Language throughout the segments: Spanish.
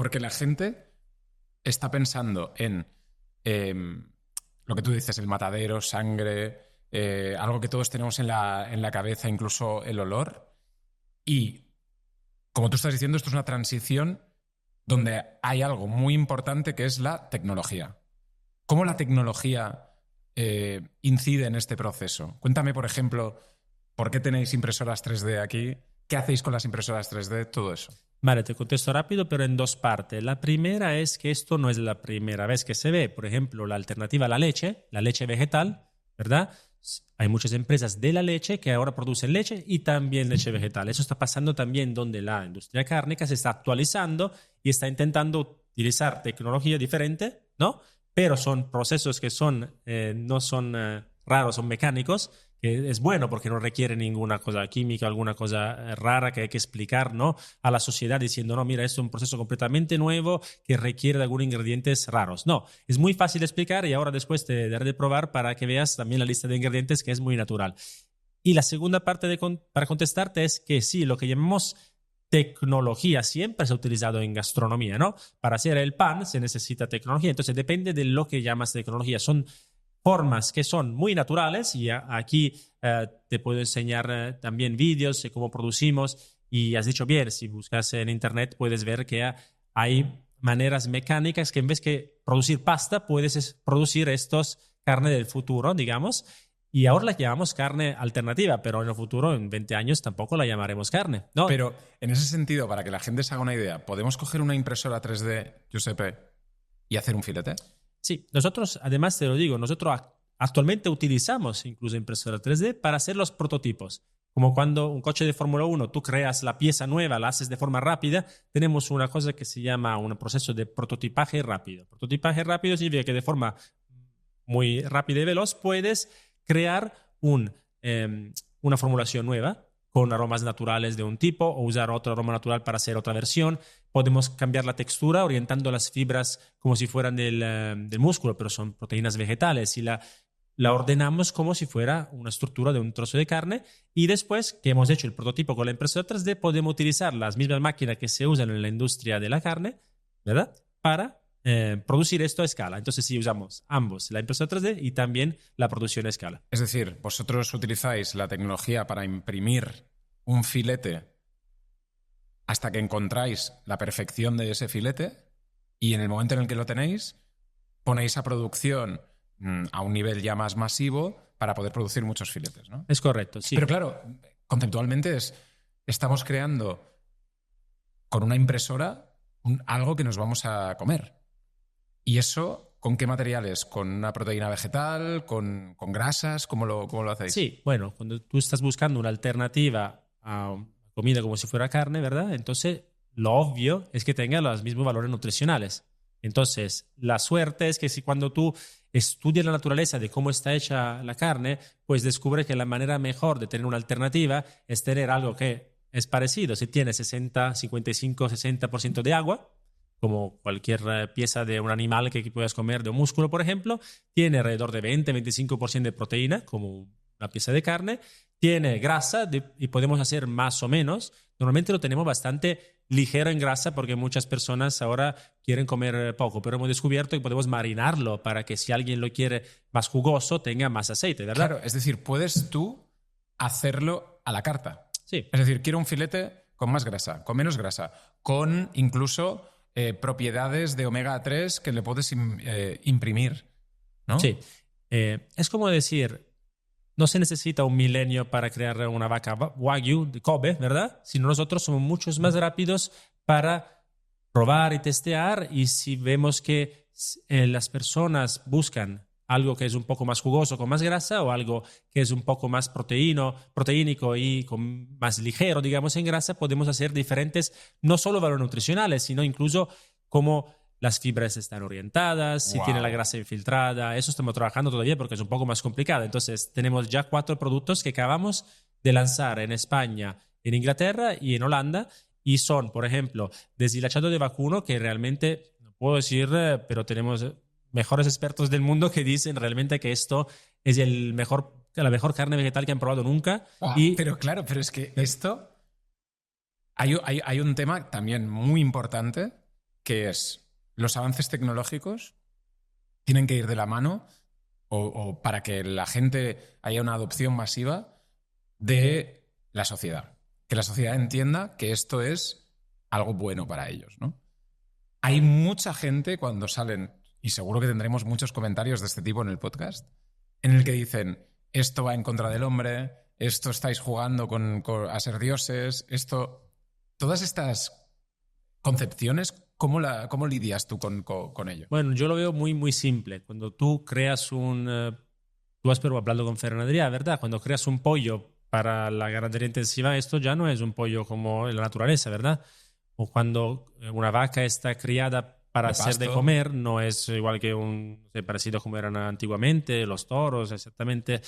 Porque la gente está pensando en lo que tú dices, el matadero, sangre, algo que todos tenemos en la cabeza, incluso el olor. Y, como tú estás diciendo, esto es una transición donde hay algo muy importante que es la tecnología. ¿Cómo la tecnología incide en este proceso? Cuéntame, por ejemplo, ¿por qué tenéis impresoras 3D aquí? ¿Qué hacéis con las impresoras 3D? Todo eso. Vale, te contesto rápido, pero en dos partes. La primera es que esto no es la primera vez que se ve. Por ejemplo, la alternativa a la leche vegetal, ¿verdad? Hay muchas empresas de la leche que ahora producen leche y también leche vegetal. Eso está pasando también donde la industria cárnica se está actualizando y está intentando utilizar tecnología diferente, ¿no? Pero son procesos que no son raros, son mecánicos, que es bueno porque no requiere ninguna cosa química, alguna cosa rara que hay que explicar, ¿no? A la sociedad diciendo, no, mira, esto es un proceso completamente nuevo que requiere de algunos ingredientes raros. No, es muy fácil de explicar y ahora después te daré de probar para que veas también la lista de ingredientes que es muy natural. Y la segunda parte para contestarte es que sí, lo que llamamos tecnología siempre se ha utilizado en gastronomía, ¿no? Para hacer el pan se necesita tecnología, entonces depende de lo que llamas tecnología. Son formas que son muy naturales y aquí te puedo enseñar también vídeos de cómo producimos y has dicho bien, si buscas en internet puedes ver que hay maneras mecánicas que en vez que producir pasta puedes producir estos carne del futuro, digamos, y ahora la llamamos carne alternativa, pero en el futuro, en 20 años, tampoco la llamaremos carne, ¿no? Pero en ese sentido, para que la gente se haga una idea, ¿podemos coger una impresora 3D, Giuseppe, y hacer un filete? Sí, nosotros, además te lo digo, nosotros actualmente utilizamos incluso impresora 3D para hacer los prototipos. Como cuando un coche de Fórmula 1, tú creas la pieza nueva, la haces de forma rápida, tenemos una cosa que se llama un proceso de prototipaje rápido. Prototipaje rápido significa que de forma muy rápida y veloz puedes crear una formulación nueva con aromas naturales de un tipo o usar otro aroma natural para hacer otra versión. Podemos cambiar la textura orientando las fibras como si fueran del músculo, pero son proteínas vegetales y la ordenamos como si fuera una estructura de un trozo de carne y después que hemos hecho el prototipo con la impresora 3D podemos utilizar las mismas máquinas que se usan en la industria de la carne, ¿verdad? Para producir esto a escala. Entonces sí usamos ambos, la impresora 3D y también la producción a escala. Es decir, vosotros utilizáis la tecnología para imprimir un filete hasta que encontráis la perfección de ese filete y en el momento en el que lo tenéis ponéis a producción a un nivel ya más masivo para poder producir muchos filetes, ¿no? Es correcto, sí. Pero claro, conceptualmente estamos creando con una impresora algo que nos vamos a comer. ¿Y eso con qué materiales? ¿Con una proteína vegetal? ¿Con grasas? ¿Cómo lo hacéis? Sí, bueno, cuando tú estás buscando una alternativa a comida como si fuera carne, ¿verdad? Entonces, lo obvio es que tenga los mismos valores nutricionales. Entonces, la suerte es que si cuando tú estudias la naturaleza de cómo está hecha la carne, pues descubre que la manera mejor de tener una alternativa es tener algo que es parecido. Si tiene 55, 60% de agua, como cualquier pieza de un animal que puedas comer, de un músculo, por ejemplo, tiene alrededor de 20-25% de proteína, como una pieza de carne, tiene grasa y podemos hacer más o menos. Normalmente lo tenemos bastante ligero en grasa porque muchas personas ahora quieren comer poco, pero hemos descubierto que podemos marinarlo para que si alguien lo quiere más jugoso tenga más aceite, ¿verdad? Claro, es decir, puedes tú hacerlo a la carta. Sí. Es decir, quiero un filete con más grasa, con menos grasa, con incluso propiedades de omega 3 que le puedes imprimir, ¿no? Sí. Es como decir, no se necesita un milenio para crear una vaca Wagyu de Kobe, ¿verdad? Sino nosotros somos muchos más rápidos para probar y testear y si vemos que las personas buscan algo que es un poco más jugoso con más grasa o algo que es un poco más proteínico y más ligero, digamos, en grasa, podemos hacer diferentes, no solo valores nutricionales, sino incluso cómo las fibras están orientadas, si tiene la grasa infiltrada. Eso estamos trabajando todavía porque es un poco más complicado. Entonces, tenemos ya 4 productos que acabamos de lanzar en España, en Inglaterra y en Holanda. Y son, por ejemplo, deshilachado de vacuno, que realmente, no puedo decir, pero tenemos mejores expertos del mundo que dicen realmente que esto es la mejor carne vegetal que han probado nunca. Pero claro, pero es que esto... Hay un tema también muy importante que es los avances tecnológicos tienen que ir de la mano o para que la gente haya una adopción masiva de la sociedad. Que la sociedad entienda que esto es algo bueno para ellos, ¿no? Hay mucha gente cuando salen, y seguro que tendremos muchos comentarios de este tipo en el podcast, en el que dicen, esto va en contra del hombre, esto estáis jugando a ser dioses, esto... Todas estas concepciones, ¿cómo lidias tú con ello? Bueno, yo lo veo muy, muy simple. Cuando tú creas tú has pero hablado con Fernandría, ¿verdad? Cuando creas un pollo para la ganadería intensiva, esto ya no es un pollo como en la naturaleza, ¿verdad? O cuando una vaca está criada para De hacer de pasto. comer, no es igual que no sé, parecido a como eran antiguamente, los toros, exactamente.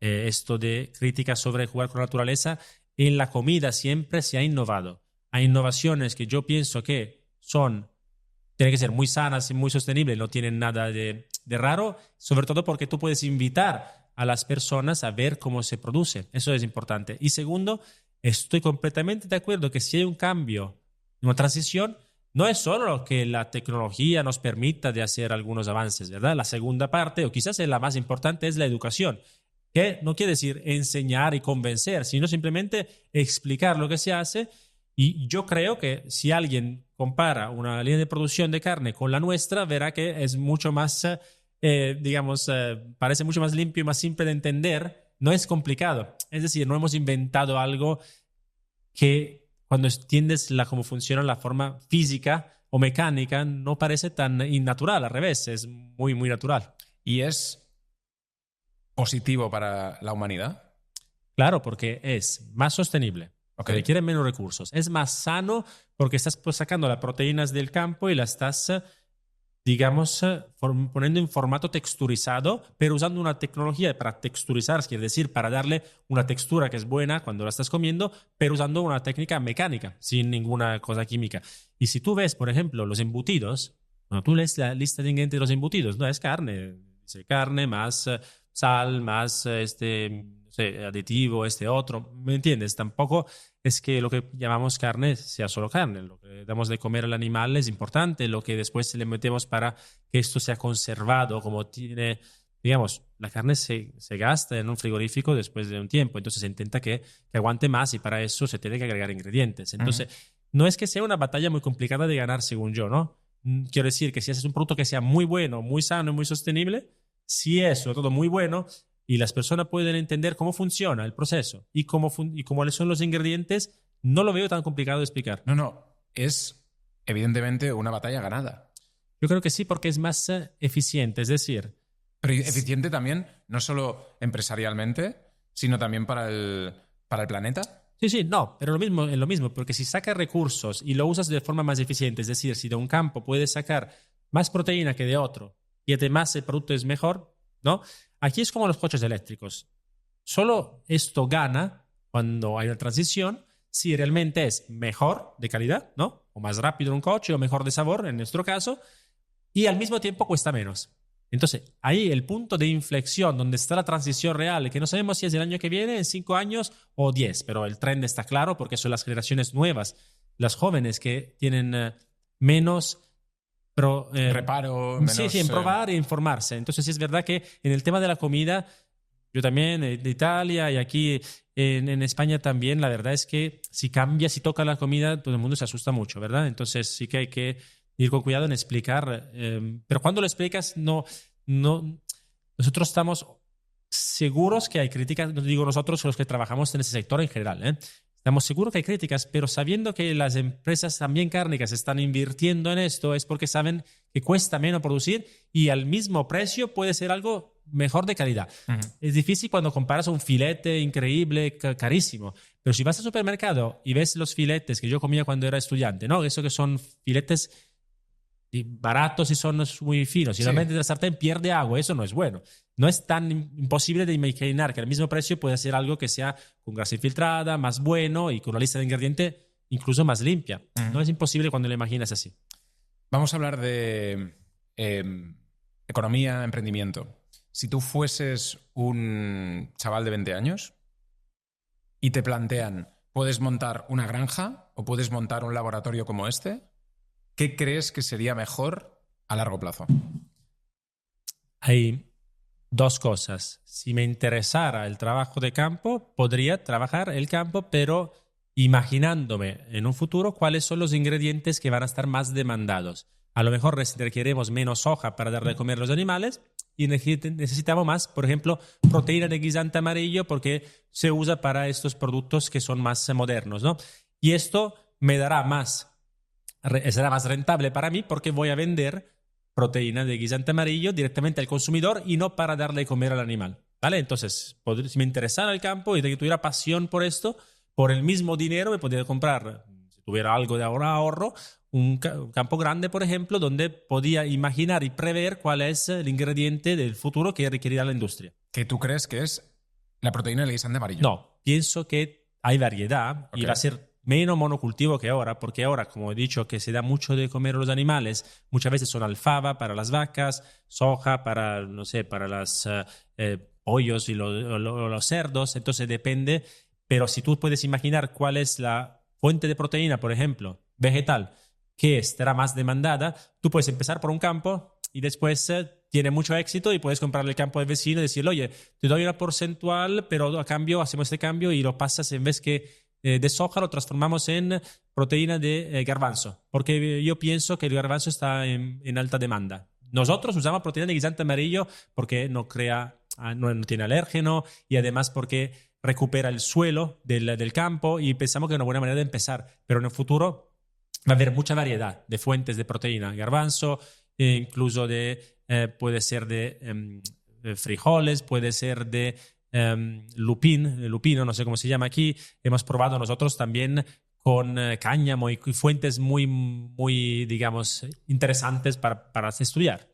Esto de crítica sobre jugar con la naturaleza, en la comida siempre se ha innovado. Hay innovaciones que yo pienso que tienen que ser muy sanas y muy sostenibles, no tienen nada de raro, sobre todo porque tú puedes invitar a las personas a ver cómo se produce. Eso es importante. Y segundo, estoy completamente de acuerdo que si hay un cambio, una transición, no es solo que la tecnología nos permita de hacer algunos avances, ¿verdad? La segunda parte, o quizás es la más importante, es la educación, que no quiere decir enseñar y convencer, sino simplemente explicar lo que se hace. Y yo creo que si alguien compara una línea de producción de carne con la nuestra, verá que es mucho más, parece mucho más limpio y más simple de entender. No es complicado. Es decir, no hemos inventado algo que cuando entiendes cómo funciona la forma física o mecánica no parece tan innatural, al revés, es muy, muy natural. ¿Y es positivo para la humanidad? Claro, porque es más sostenible, Ok. se requieren menos recursos, es más sano porque estás pues, sacando las proteínas del campo y las estás, poniendo en formato texturizado, pero usando una tecnología para texturizar, quiere decir, para darle una textura que es buena cuando la estás comiendo, pero usando una técnica mecánica, sin ninguna cosa química. Y si tú ves, por ejemplo, los embutidos, cuando tú lees la lista de ingredientes de los embutidos, no es carne, dice carne más sal, más no sé, aditivo, otro, ¿me entiendes? Tampoco es que lo que llamamos carne sea solo carne, lo que damos de comer al animal es importante, lo que después le metemos para que esto sea conservado, como tiene, digamos, la carne se gasta en un frigorífico después de un tiempo, entonces se intenta que aguante más y para eso se tiene que agregar ingredientes. Entonces, no es que sea una batalla muy complicada de ganar, según yo, ¿no? Quiero decir que si haces un producto que sea muy bueno, muy sano y muy sostenible, si es sobre todo muy bueno y las personas pueden entender cómo funciona el proceso y cuáles son los ingredientes, no lo veo tan complicado de explicar. No, es evidentemente una batalla ganada. Yo creo que sí, porque es más eficiente, es decir, Pero eficiente también, no solo empresarialmente, sino también para el planeta. sí, sí, no, pero es lo mismo, porque si sacas recursos y lo usas de forma más eficiente, es decir, si de un campo puedes sacar más proteína que de otro y además el producto es mejor, ¿no? Aquí es como los coches eléctricos. Solo esto gana cuando hay una transición si realmente es mejor de calidad, ¿no? O más rápido un coche o mejor de sabor, en nuestro caso, y al mismo tiempo cuesta menos. Entonces, ahí el punto de inflexión donde está la transición real, que no sabemos si es el año que viene, en 5 años o 10, pero el trend está claro porque son las generaciones nuevas, las jóvenes que tienen menos Reparo, sí, menos... sí, en probar e informarse. Entonces, sí es verdad que en el tema de la comida, yo también de Italia y aquí en España también, la verdad es que si cambia, si toca la comida, todo el mundo se asusta mucho, ¿verdad? Entonces sí que hay que ir con cuidado en explicar. Pero cuando lo explicas, no, nosotros estamos seguros que hay críticas, no digo nosotros, los que trabajamos en ese sector en general, ¿eh? Estamos seguros que hay críticas, pero sabiendo que las empresas también cárnicas están invirtiendo en esto, es porque saben que cuesta menos producir y al mismo precio puede ser algo mejor de calidad. Es difícil cuando comparas un filete increíble, carísimo, pero si vas al supermercado y ves los filetes que yo comía cuando era estudiante, ¿no? Eso que son filetes baratos y son muy finos, y Sí. realmente la sartén pierde agua, eso no es bueno. No es tan imposible de imaginar que al mismo precio puede ser algo que sea con grasa infiltrada, más bueno y con una lista de ingredientes incluso más limpia. No es imposible cuando lo imaginas así. Vamos a hablar de economía, emprendimiento. Si tú fueses un chaval de 20 años y te plantean, ¿puedes montar una granja o puedes montar un laboratorio como este? ¿qué crees que sería mejor a largo plazo? Hay dos cosas. Si me interesara el trabajo de campo, podría trabajar el campo, pero imaginándome en un futuro cuáles son los ingredientes que van a estar más demandados. A lo mejor requeriremos menos soja para darle de comer a los animales y necesitamos más, por ejemplo, proteína de guisante amarillo porque se usa para estos productos que son más modernos, ¿no? Y esto me dará será más rentable para mí porque voy a vender proteína de guisante amarillo directamente al consumidor y no para darle de comer al animal, ¿vale? Entonces, si me interesara el campo y tuviera pasión por esto, por el mismo dinero me podría comprar, si tuviera algo de ahorro, un campo grande, por ejemplo, donde podía imaginar y prever cuál es el ingrediente del futuro que requerirá la industria. ¿Qué tú crees que es la proteína del guisante amarillo? No, pienso que hay variedad y va a ser menos monocultivo que ahora, porque ahora, como he dicho, que se da mucho de comer a los animales, muchas veces son alfalfa para las vacas, soja para, no sé, para los pollos y los cerdos, entonces depende, pero si tú puedes imaginar cuál es la fuente de proteína, por ejemplo, vegetal, que estará más demandada, tú puedes empezar por un campo y después tiene mucho éxito y puedes comprarle el campo del vecino y decirle, oye, te doy una porcentual, pero a cambio hacemos este cambio y lo pasas en vez que de soja, lo transformamos en proteína de garbanzo, porque yo pienso que el garbanzo está en alta demanda. Nosotros usamos proteína de guisante amarillo porque no tiene alérgeno y además porque recupera el suelo del campo y pensamos que es una buena manera de empezar, pero en el futuro va a haber mucha variedad de fuentes de proteína, garbanzo, incluso puede ser de frijoles, puede ser de lupino, no sé cómo se llama aquí. Hemos probado nosotros también con cáñamo y fuentes muy, muy, digamos, interesantes para estudiar.